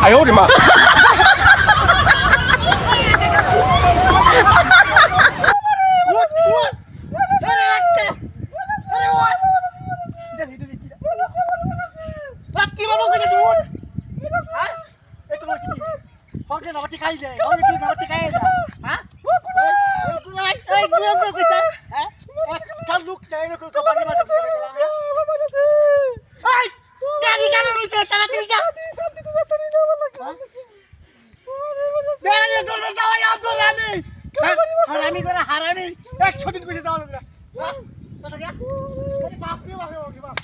哎呦我的妈！হারামি করে হারামি 100 দিন কইছে যাওয়া লাগবে হ্যাঁ কথা কি আরে বাপ রে বাপ রে বাপ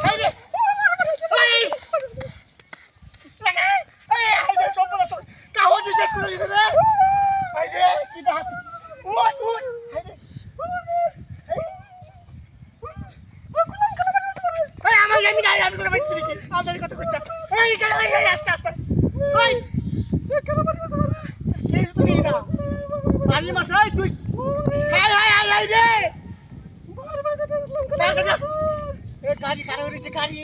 এই রে এই যে সব বলা কাও দিছে স্কুলে দিছে রে এই রে কি দাঁত উঠ উঠ এই রে এই আমি করে বাইছি কি আমি কথা কইতা এই গেল এই আস্তে আস্তে ওই কেন বাড়ি মারতে পারে কি তুই না বাড়ি মারছ তুই হাই হাই হাই হাই রে এ গাড়ি কারে হইছে গাড়ি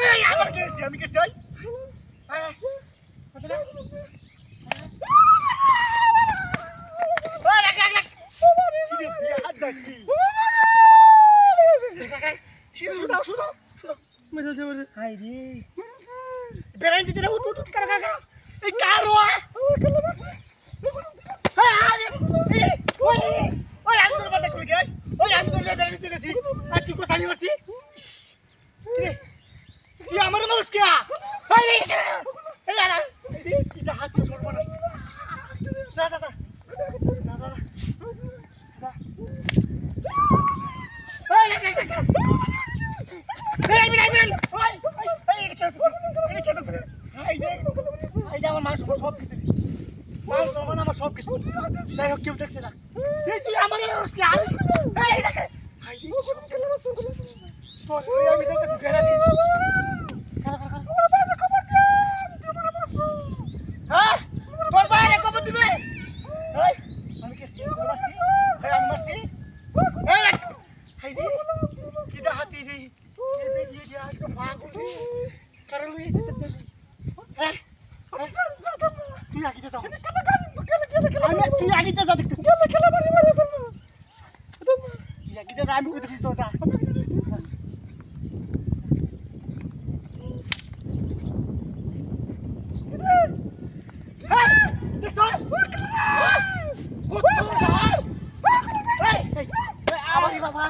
এই আমার কে আমি কে যাই হ্যাঁ কত না ওরে কাকা কি রে বিয়াদ নাকি শুধু শুধু মেরে দে ওরে হাই রে বেরাই দিতে না উঠ উঠ কাকা কাকা এই কারো ওই আমি তোর বাড়ি কই গেই ওই আমি তোর বেরাই দিতে গেছি আর তুই কোথায় মারছিস কিরে তুই আমার মানুষ কে হাই রে এই আরে কি দা হাত ধরব না যা যা যা সব কিছু যাই হোক কেউ দেখছে না তুই আমার আমি যাইতেছি ঘেরানি হ্যাঁ তোর বাইরে কবর দিবে আমি কে মারছি আমি মারছি কি হাতি রে কারণ তুই আগিতে যাও তুই আগিতে যা দেখতেছি তুই আগিতে যা আমি কইতেছি তো যা বাবা